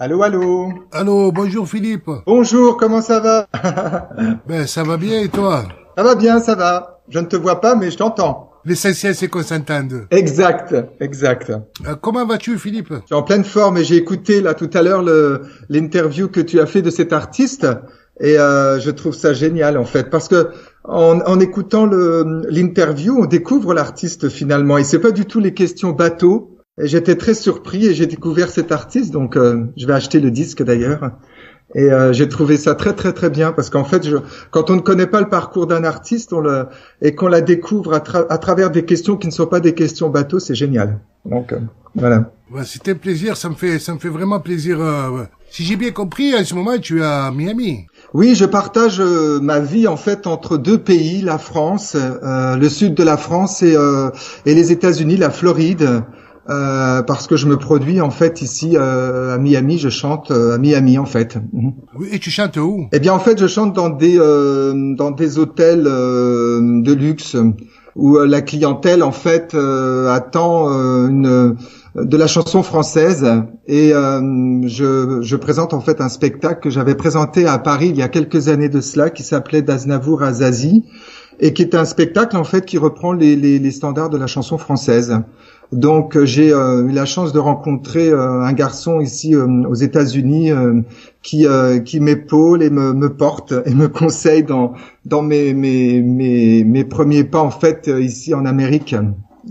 Allô, allô. Allô, bonjour Philippe. Bonjour, comment ça va? Ben, ça va bien et toi? Ça va bien, ça va. Je ne te vois pas, mais je t'entends. L'essentiel, c'est qu'on s'entende. Exact, exact. Comment vas-tu, Philippe? Je suis en pleine forme et j'ai écouté là tout à l'heure l'interview que tu as fait de cet artiste et je trouve ça génial en fait parce que en écoutant l'interview, on découvre l'artiste finalement et c'est pas du tout les questions bateau. Et j'étais très surpris et j'ai découvert cet artiste donc je vais acheter le disque d'ailleurs. Et j'ai trouvé ça très très très bien parce qu'en fait, quand on ne connaît pas le parcours d'un artiste, et qu'on la découvre à travers des questions qui ne sont pas des questions bateau, c'est génial. Donc voilà. Ben, c'était un plaisir, ça me fait vraiment plaisir. Si j'ai bien compris, en ce moment, tu es à Miami. Oui, je partage ma vie en fait entre deux pays, la France, le sud de la France et les États-Unis, la Floride. Parce que je me produis en fait ici à Miami, je chante à Miami en fait. Oui, et tu chantes où? Eh bien en fait je chante dans des hôtels de luxe où la clientèle en fait attend de la chanson française et je présente en fait un spectacle que j'avais présenté à Paris il y a quelques années de cela qui s'appelait d'Aznavour à Zazie et qui est un spectacle en fait qui reprend les standards de la chanson française. Donc j'ai eu la chance de rencontrer un garçon ici aux États-Unis qui m'épaule et me porte et me conseille dans mes premiers pas en fait ici en Amérique.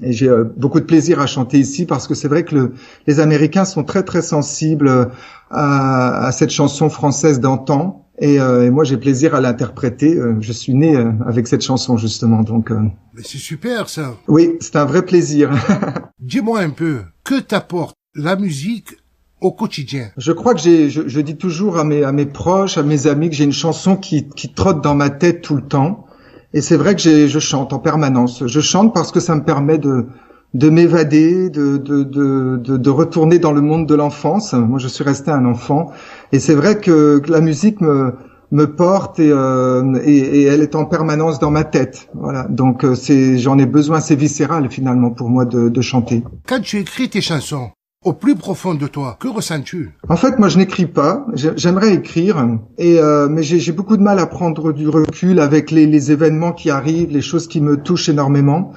Et j'ai beaucoup de plaisir à chanter ici parce que c'est vrai que les Américains sont très très sensibles à cette chanson française d'antan. Et moi, j'ai plaisir à l'interpréter. Je suis né avec cette chanson, justement. Donc, Mais c'est super, ça. oui, c'est un vrai plaisir. Dis-moi un peu, que t'apporte la musique au quotidien? Je crois que je dis toujours à mes proches, à mes amis, que j'ai une chanson qui trotte dans ma tête tout le temps. Et c'est vrai que je chante en permanence. Je chante parce que ça me permet de m'évader, de retourner dans le monde de l'enfance. Moi, je suis resté un enfant. Et c'est vrai que la musique me porte et elle est en permanence dans ma tête. Voilà. Donc, j'en ai besoin. C'est viscéral, finalement, pour moi de chanter. Quand tu écris tes chansons, au plus profond de toi, que ressens-tu? En fait, moi, je n'écris pas. J'aimerais écrire, mais j'ai beaucoup de mal à prendre du recul avec les événements qui arrivent, les choses qui me touchent énormément.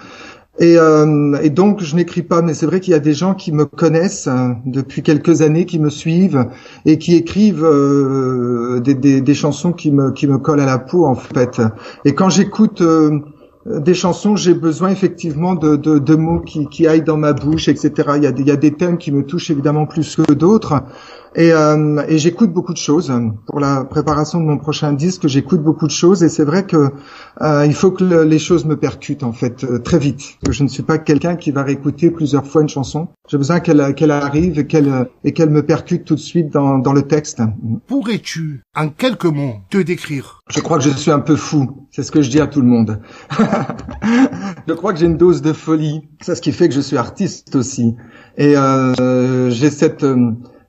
Et donc, je n'écris pas. Mais c'est vrai qu'il y a des gens qui me connaissent depuis quelques années, qui me suivent et qui écrivent des chansons qui me collent à la peau, en fait. Et quand j'écoute des chansons, j'ai besoin effectivement de mots qui aillent dans ma bouche, etc. Il y a des thèmes qui me touchent évidemment plus que d'autres. Et j'écoute beaucoup de choses. Pour la préparation de mon prochain disque, j'écoute beaucoup de choses. Et c'est vrai que il faut que les choses me percutent en fait très vite. Je ne suis pas quelqu'un qui va réécouter plusieurs fois une chanson. J'ai besoin qu'elle arrive et qu'elle me percute tout de suite dans le texte. Pourrais-tu, en quelques mots, te décrire? Je crois que je suis un peu fou. C'est ce que je dis à tout le monde. Je crois que j'ai une dose de folie. C'est ce qui fait que je suis artiste aussi. Et j'ai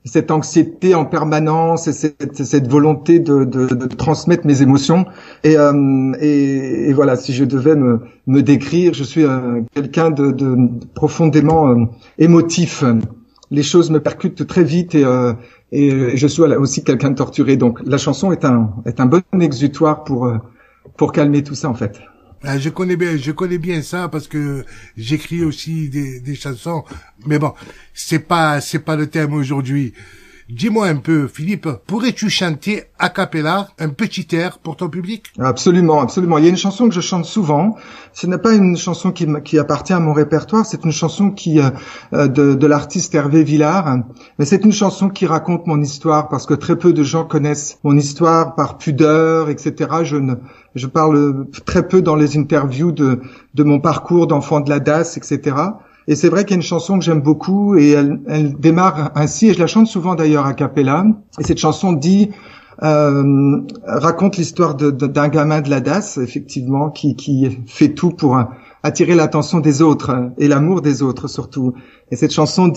cette anxiété en permanence et cette volonté de transmettre mes émotions. Et voilà, si je devais me décrire, je suis quelqu'un de profondément émotif. Les choses me percutent très vite et je suis aussi quelqu'un de torturé. Donc la chanson est un bon exutoire pour calmer tout ça en fait. Je connais bien ça parce que j'écris aussi des chansons. Mais bon, c'est pas le thème aujourd'hui. Dis-moi un peu, Philippe, pourrais-tu chanter a cappella un petit air pour ton public? Absolument, absolument. Il y a une chanson que je chante souvent. Ce n'est pas une chanson qui appartient à mon répertoire. C'est une chanson de l'artiste Hervé Villard. Mais c'est une chanson qui raconte mon histoire parce que très peu de gens connaissent mon histoire par pudeur, etc. Je parle très peu dans les interviews de mon parcours d'enfant de la DAS, etc. Et c'est vrai qu'il y a une chanson que j'aime beaucoup et elle démarre ainsi, et je la chante souvent d'ailleurs a cappella. Et cette chanson raconte l'histoire d'un gamin de la DAS, effectivement, qui fait tout pour attirer l'attention des autres et l'amour des autres surtout. Et cette chanson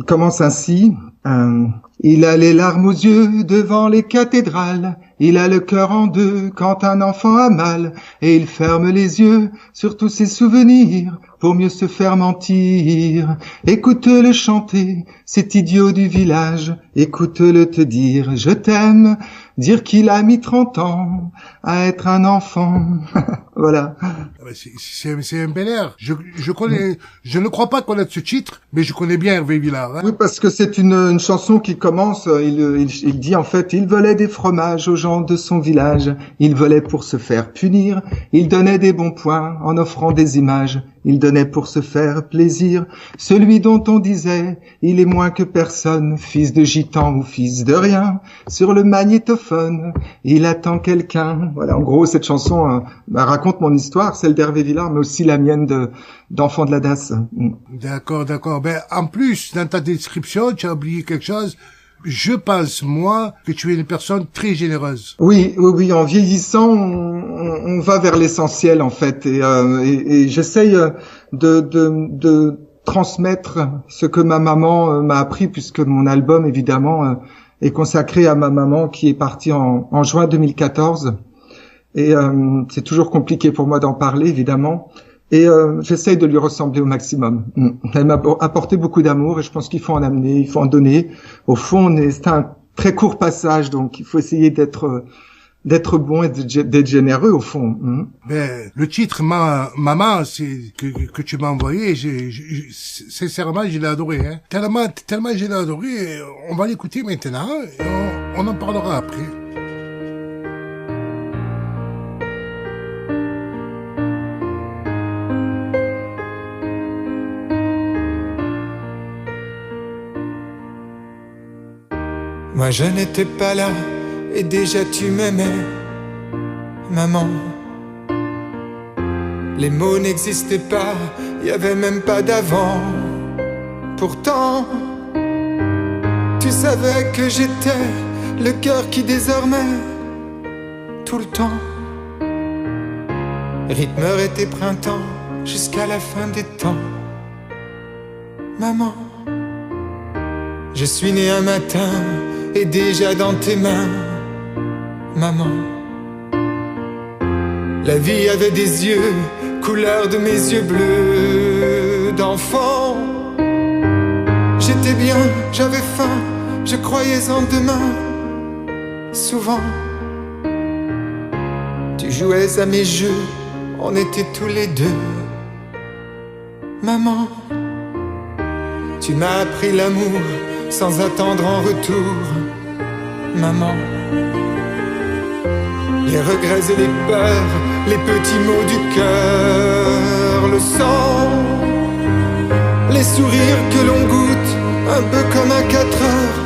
commence ainsi. Il a les larmes aux yeux devant les cathédrales, il a le cœur en deux quand un enfant a mal, et il ferme les yeux sur tous ses souvenirs pour mieux se faire mentir. Écoute-le chanter, cet idiot du village, écoute-le te dire je t'aime, dire qu'il a mis 30 ans à être un enfant. Voilà. C'est un bel air. Je ne crois pas connaître ce titre, mais je connais bien Hervé Villard. Hein. Oui, parce que c'est une chanson qui commence, il dit en fait, il volait des fromages aux gens de son village, il volait pour se faire punir, il donnait des bons points en offrant des images, il donnait pour se faire plaisir, celui dont on disait, il est moins que personne, fils de gitan ou fils de rien, sur le magnétophone, il attend quelqu'un. Voilà, en gros, cette chanson raconte mon histoire, celle d'Hervé Villard, mais aussi la mienne d'enfant de la DAS. D'accord. Ben, en plus, dans ta description, tu as oublié quelque chose. Je pense, moi, que tu es une personne très généreuse. Oui, en vieillissant, on va vers l'essentiel, en fait, et j'essaye de transmettre ce que ma maman m'a appris, puisque mon album, évidemment, est consacré à ma maman qui est partie en juin 2014. Et c'est toujours compliqué pour moi d'en parler, évidemment. Et j'essaye de lui ressembler au maximum. Elle m'a apporté beaucoup d'amour et je pense qu'il faut en amener, il faut en donner. Au fond, c'est un très court passage, donc il faut essayer d'être bon et d'être généreux, au fond. Ben, le titre Maman, c'est que tu m'as envoyé, sincèrement, je l'ai adoré. Hein. Tellement je l'ai adoré. On va l'écouter maintenant et on en parlera après. Moi je n'étais pas là et déjà tu m'aimais, maman. Les mots n'existaient pas, y avait même pas d'avant. Pourtant, tu savais que j'étais le cœur qui désormais, tout le temps, rythmerait tes printemps jusqu'à la fin des temps. Maman, je suis né un matin et déjà dans tes mains, maman. La vie avait des yeux, couleur de mes yeux bleus d'enfant. J'étais bien, j'avais faim, je croyais en demain. Souvent, tu jouais à mes jeux, on était tous les deux. Maman, tu m'as appris l'amour sans attendre en retour, maman. Les regrets et les peurs, les petits mots du cœur, le sang, les sourires que l'on goûte, un peu comme à 4 heures,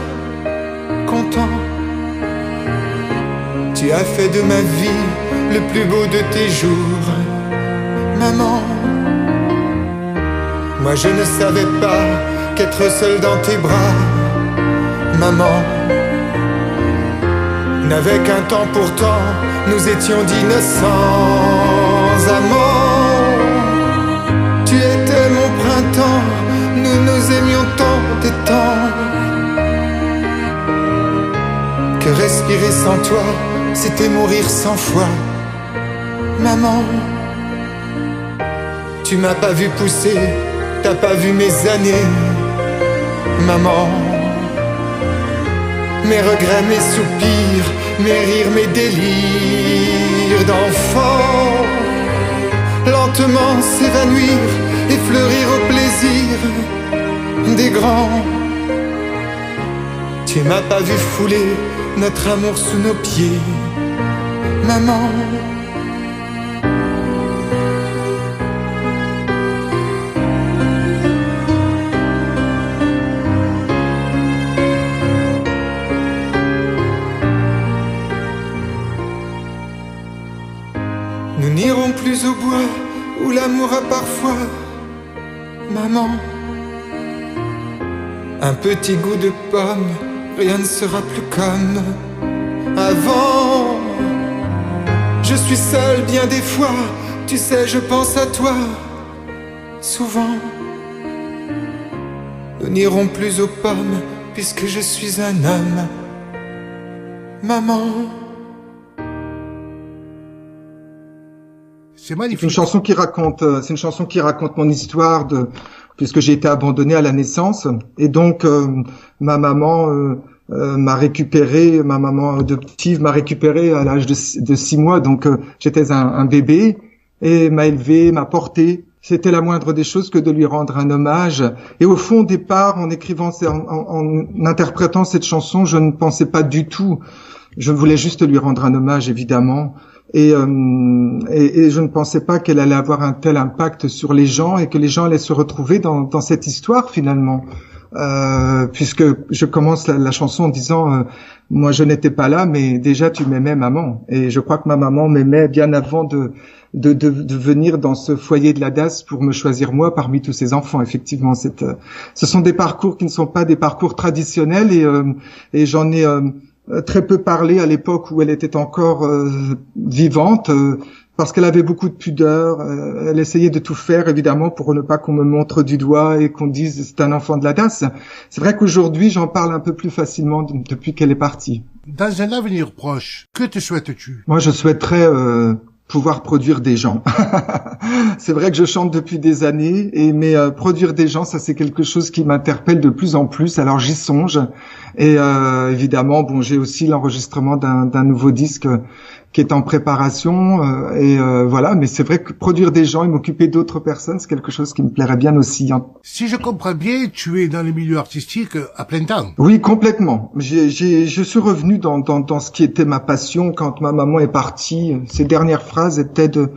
content. Tu as fait de ma vie le plus beau de tes jours, maman. Moi je ne savais pas qu'être seul dans tes bras, maman, n'avait qu'un temps pourtant, nous étions d'innocents amants. Tu étais mon printemps, nous nous aimions tant et tant, que respirer sans toi, c'était mourir 100 fois. Maman, tu m'as pas vu pousser, t'as pas vu mes années, maman. Mes regrets, mes soupirs, mes rires, mes délires d'enfant, lentement s'évanouir et fleurir au plaisir des grands. Tu m'as pas vu fouler notre amour sous nos pieds, maman. Nous n'irons plus au bois où l'amour a parfois, maman, un petit goût de pomme, rien ne sera plus comme avant. Je suis seul bien des fois, tu sais, je pense à toi souvent. Nous n'irons plus aux pommes puisque je suis un homme. Maman. C'est magnifique. C'est une chanson qui raconte mon histoire puisque j'ai été abandonné à la naissance et donc ma maman ma maman adoptive m'a récupéré à l'âge de 6 mois, donc j'étais un bébé et m'a élevé, m'a porté. C'était la moindre des choses que de lui rendre un hommage. Et au fond, au départ, en écrivant, en interprétant cette chanson, je ne pensais pas du tout. Je voulais juste lui rendre un hommage, évidemment. Et je ne pensais pas qu'elle allait avoir un tel impact sur les gens et que les gens allaient se retrouver dans cette histoire finalement. Puisque je commence la chanson en disant moi je n'étais pas là, mais déjà tu m'aimais, maman. Et je crois que ma maman m'aimait bien avant de venir dans ce foyer de la DAS pour me choisir moi parmi tous ses enfants. Effectivement, ce sont des parcours qui ne sont pas des parcours traditionnels et j'en ai très peu parlé à l'époque où elle était encore vivante. Parce qu'elle avait beaucoup de pudeur, elle essayait de tout faire évidemment pour ne pas qu'on me montre du doigt et qu'on dise c'est un enfant de la DAS. C'est vrai qu'aujourd'hui j'en parle un peu plus facilement depuis qu'elle est partie. Dans un avenir proche, que te souhaites-tu? Moi je souhaiterais pouvoir produire des gens. C'est vrai que je chante depuis des années, mais produire des gens, ça c'est quelque chose qui m'interpelle de plus en plus. Alors j'y songe et évidemment bon j'ai aussi l'enregistrement d'un nouveau disque qui est en préparation voilà, mais c'est vrai que produire des gens et m'occuper d'autres personnes, c'est quelque chose qui me plairait bien aussi. Si je comprends bien, tu es dans le milieu artistique à plein temps. Oui, complètement. Je suis revenu dans ce qui était ma passion quand ma maman est partie. Ses dernières phrases étaient de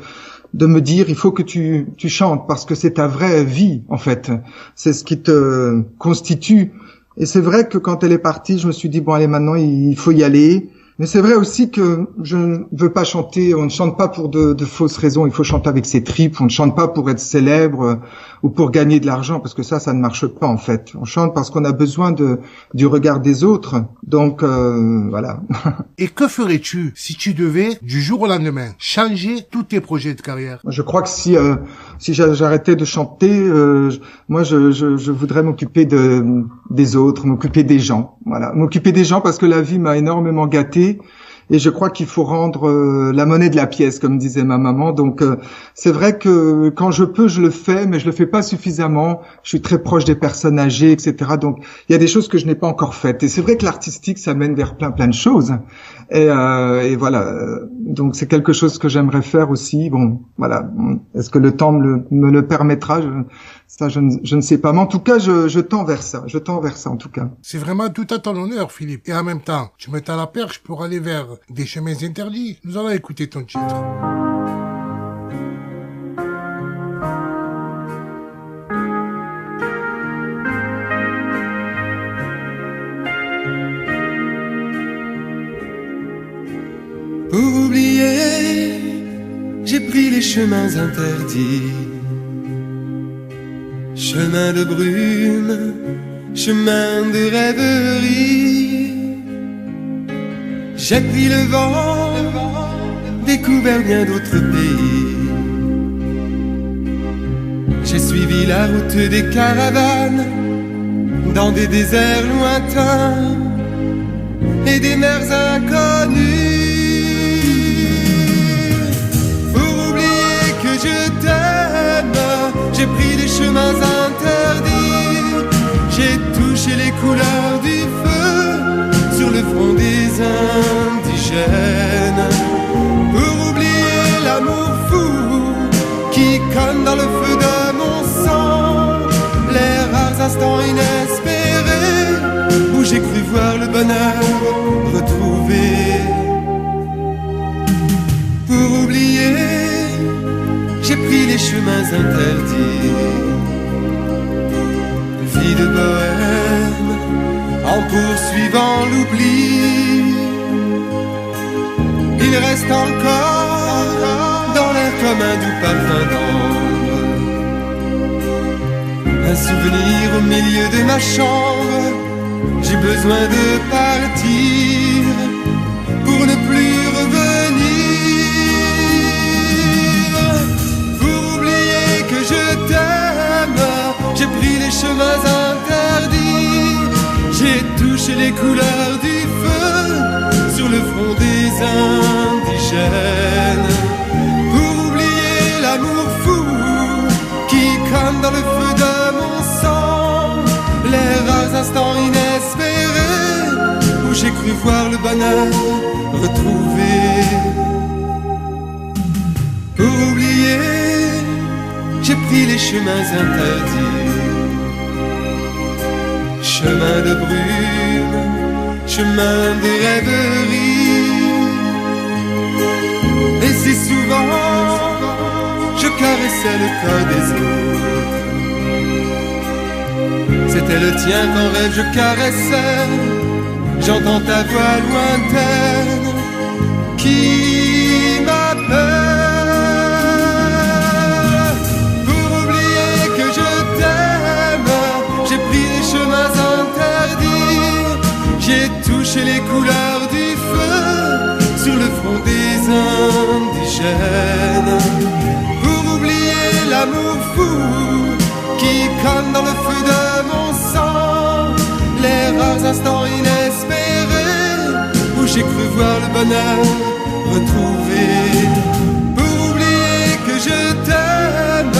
me dire il faut que tu chantes parce que c'est ta vraie vie en fait. C'est ce qui te constitue. Et c'est vrai que quand elle est partie, je me suis dit bon allez maintenant il faut y aller. Mais c'est vrai aussi que je ne veux pas chanter, on ne chante pas pour de fausses raisons, il faut chanter avec ses tripes, on ne chante pas pour être célèbre ou pour gagner de l'argent, parce que ça ne marche pas en fait. On chante parce qu'on a besoin du regard des autres, donc voilà. Et que ferais-tu si tu devais, du jour au lendemain, changer tous tes projets de carrière? Je crois que si j'arrêtais de chanter, moi je voudrais m'occuper des autres, m'occuper des gens, voilà, m'occuper des gens parce que la vie m'a énormément gâté. Et je crois qu'il faut rendre la monnaie de la pièce, comme disait ma maman. Donc c'est vrai que quand je peux, je le fais, mais je le fais pas suffisamment. Je suis très proche des personnes âgées, etc. Donc il y a des choses que je n'ai pas encore faites. Et c'est vrai que l'artistique, ça mène vers plein de choses. Et voilà. Donc c'est quelque chose que j'aimerais faire aussi. Bon, voilà. Est-ce que le temps me le permettra? Je ne sais pas. Mais en tout cas, je tends vers ça. Je tends vers ça, en tout cas. C'est vraiment tout à ton honneur, Philippe. Et en même temps, tu me tends la perche pour aller vers des chemins interdits. Nous allons écouter ton titre. Pour oublier, j'ai pris les chemins interdits. Chemin de brume, chemin de rêverie. J'ai pris le vent, découvert bien d'autres pays. J'ai suivi la route des caravanes, dans des déserts lointains et des mers inconnues. Pour oublier que je t'aime, j'ai pris des chemins interdits. J'ai touché les couleurs du feu sur le front des indigènes. Pour oublier l'amour fou qui, comme dans le feu de mon sang, les rares instants inespérés où j'ai cru voir le bonheur retrouvé. Pour oublier, j'ai pris les chemins interdits. Vie de bohème en poursuivant l'oubli. Il reste encore dans l'air comme un doux parfum d'ambre, un souvenir au milieu de ma chambre. J'ai besoin de partir pour ne plus revenir. Pour oublier que je t'aime, j'ai pris les chemins interdits. J'ai indigènes. Pour oublier l'amour fou qui crame dans le feu de mon sang, les rares instants inespérés où j'ai cru voir le bonheur retrouvé. Pour oublier, j'ai pris les chemins interdits, chemin de brume, chemin de rêverie. Et si souvent je caressais le corps des autres, c'était le tien qu'en rêve je caressais. J'entends ta voix lointaine qui m'appelle. Pour oublier que je t'aime, j'ai pris les chemins interdits. J'ai touché les couleurs du feu sur le front des indigènes. Pour oublier l'amour fou qui crame dans le feu de mon sang, les rares instants inespérés où j'ai cru voir le bonheur retrouvé. Pour oublier que je t'aime,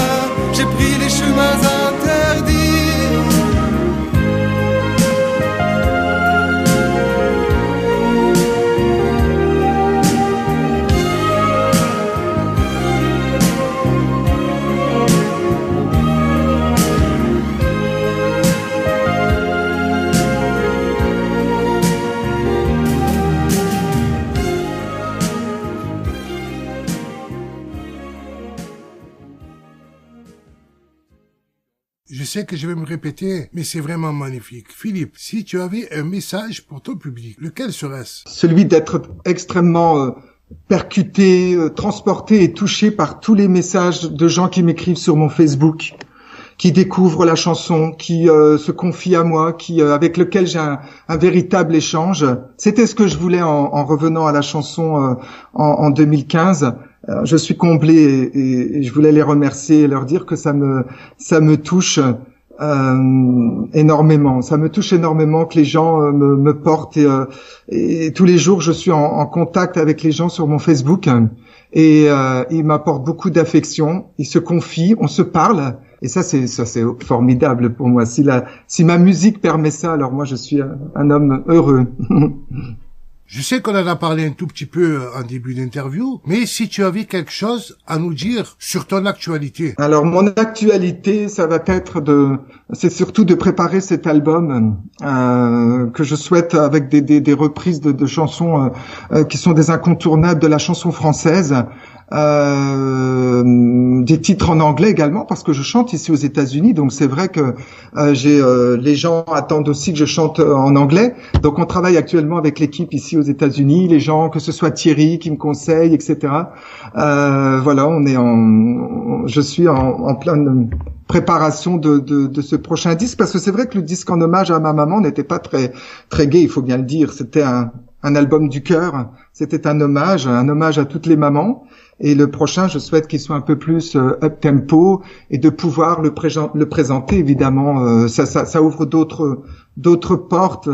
j'ai pris les chemins interdits. Je sais que je vais me répéter, mais c'est vraiment magnifique. Philippe, si tu avais un message pour ton public, lequel serait-ce? Celui d'être extrêmement percuté, transporté et touché par tous les messages de gens qui m'écrivent sur mon Facebook, qui découvrent la chanson, qui se confient à moi, avec lequel j'ai un véritable échange. C'était ce que je voulais en revenant à la chanson en 2015. Je suis comblé et je voulais les remercier et leur dire que ça me touche énormément. Ça me touche énormément que les gens me portent et tous les jours je suis en contact avec les gens sur mon Facebook et ils m'apportent beaucoup d'affection. Ils se confient, on se parle et ça c'est formidable pour moi. Si ma musique permet ça, alors moi je suis un homme heureux. Je sais qu'on en a parlé un tout petit peu en début d'interview, mais si tu avais quelque chose à nous dire sur ton actualité. Alors mon actualité, ça va être c'est surtout de préparer cet album que je souhaite avec des reprises de chansons qui sont des incontournables de la chanson française. Des titres en anglais également parce que je chante ici aux États-Unis, donc c'est vrai que les gens attendent aussi que je chante en anglais. Donc on travaille actuellement avec l'équipe ici aux États-Unis, les gens, que ce soit Thierry qui me conseille, etc. Voilà, je suis en pleine préparation de ce prochain disque parce que c'est vrai que le disque en hommage à ma maman n'était pas très très gai, il faut bien le dire. C'était un album du cœur, c'était un hommage à toutes les mamans. Et le prochain, je souhaite qu'il soit un peu plus up-tempo et de pouvoir le présenter, évidemment. Ça ouvre d'autres portes.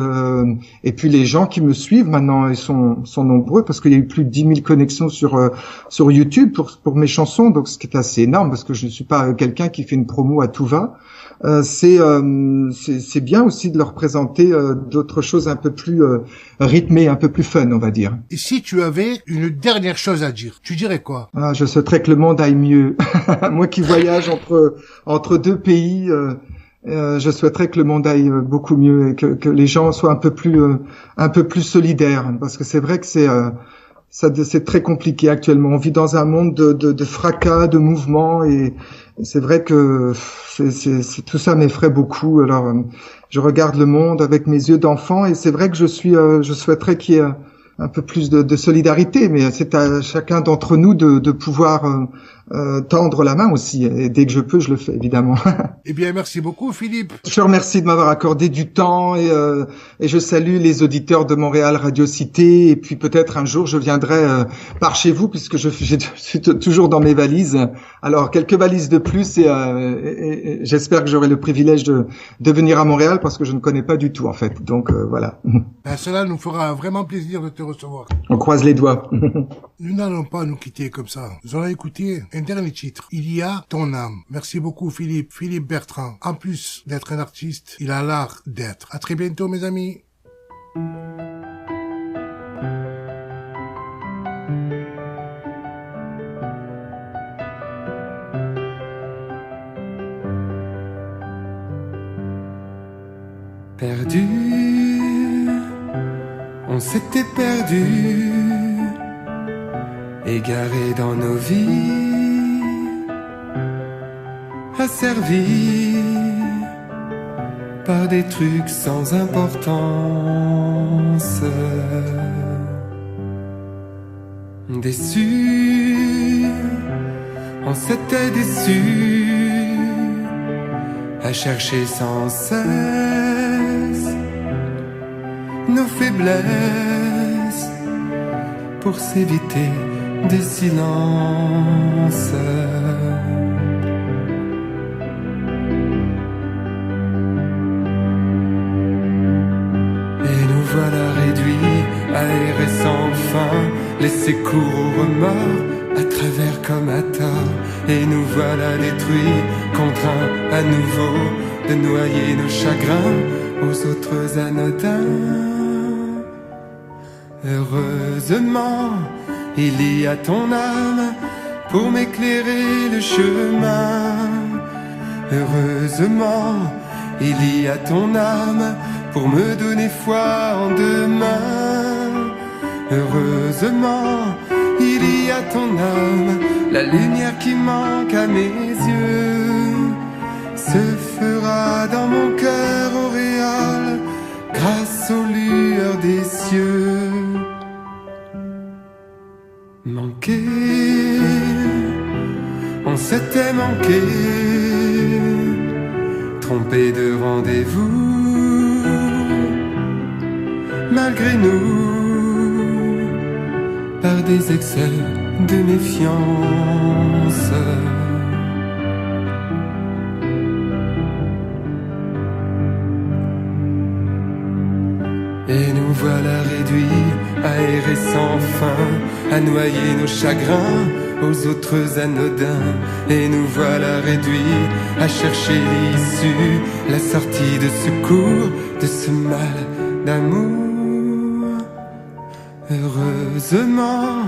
Et puis les gens qui me suivent maintenant, ils sont nombreux parce qu'il y a eu plus de 10 000 connexions sur YouTube pour mes chansons. Donc ce qui est assez énorme parce que je ne suis pas quelqu'un qui fait une promo à tout va. C'est bien aussi de leur présenter d'autres choses un peu plus rythmées, un peu plus fun, on va dire. Et si tu avais une dernière chose à dire, tu dirais quoi? Je souhaiterais que le monde aille mieux. Moi qui voyage entre deux pays, je souhaiterais que le monde aille beaucoup mieux et que les gens soient un peu plus solidaires, parce que c'est vrai que c'est très compliqué actuellement. On vit dans un monde de fracas, de mouvements et c'est vrai que tout ça m'effraie beaucoup. Alors, je regarde le monde avec mes yeux d'enfant et c'est vrai que je souhaiterais qu'il y ait un peu plus de solidarité, mais c'est à chacun d'entre nous de pouvoir tendre la main aussi. Et dès que je peux, je le fais, évidemment. Eh bien, merci beaucoup, Philippe. Je te remercie de m'avoir accordé du temps et je salue les auditeurs de Montréal Radio Cité. Et puis peut-être un jour, je viendrai par chez vous puisque je suis toujours dans mes valises. Alors, quelques valises de plus et j'espère que j'aurai le privilège de venir à Montréal parce que je ne connais pas du tout, en fait. Donc, voilà. Ben, cela nous fera vraiment plaisir de te recevoir. On croise les doigts. Nous n'allons pas nous quitter comme ça. Nous allons écouter un dernier titre. Il y a ton âme. Merci beaucoup, Philippe. Philippe Bertrand. En plus d'être un artiste, il a l'art d'être. À très bientôt, mes amis. Perdu, on s'était perdu, égaré dans nos vies, asservis par des trucs sans importance. Déçus, on s'était déçus, à chercher sans cesse nos faiblesses pour s'éviter des silences. Et nous voilà réduits, aérés sans fin, laissés court au remords, à travers comme à tort. Et nous voilà détruits, contraints à nouveau de noyer nos chagrins aux autres anodins. Heureusement, il y a ton âme pour m'éclairer le chemin. Heureusement, il y a ton âme pour me donner foi en demain. Heureusement, il y a ton âme, la lumière qui manque à mes yeux se fera dans mon cœur auréole grâce aux lueurs des cieux. Manqué, on s'était manqué, trompé de rendez-vous, malgré nous, par des excès de méfiance. Et nous voilà réduits, aérés sans fin, à noyer nos chagrins aux autres anodins. Et nous voilà réduits à chercher l'issue, la sortie de secours de ce mal d'amour. Heureusement,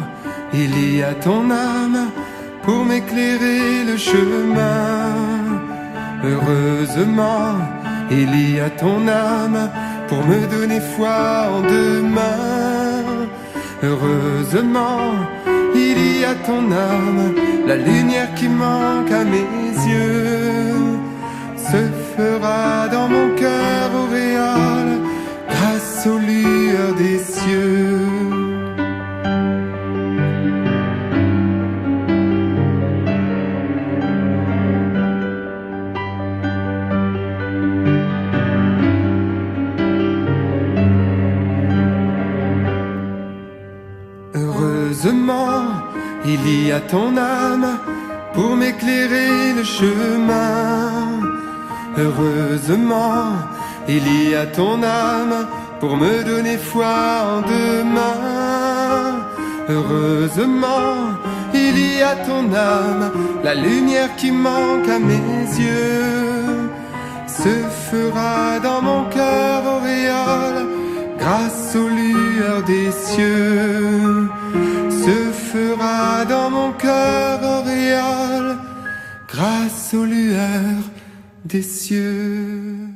il y a ton âme pour m'éclairer le chemin. Heureusement, il y a ton âme pour me donner foi en demain. Heureusement, il y a ton âme, la lumière qui manque à mes yeux se fera dans mon cœur auréole grâce aux lueurs des cieux. Heureusement, il y a ton âme pour m'éclairer le chemin. Heureusement, il y a ton âme pour me donner foi en demain. Heureusement, il y a ton âme, la lumière qui manque à mes yeux se fera dans mon cœur auréole grâce aux lueurs des cieux. Se fera dans mon cœur auréole grâce aux lueurs des cieux.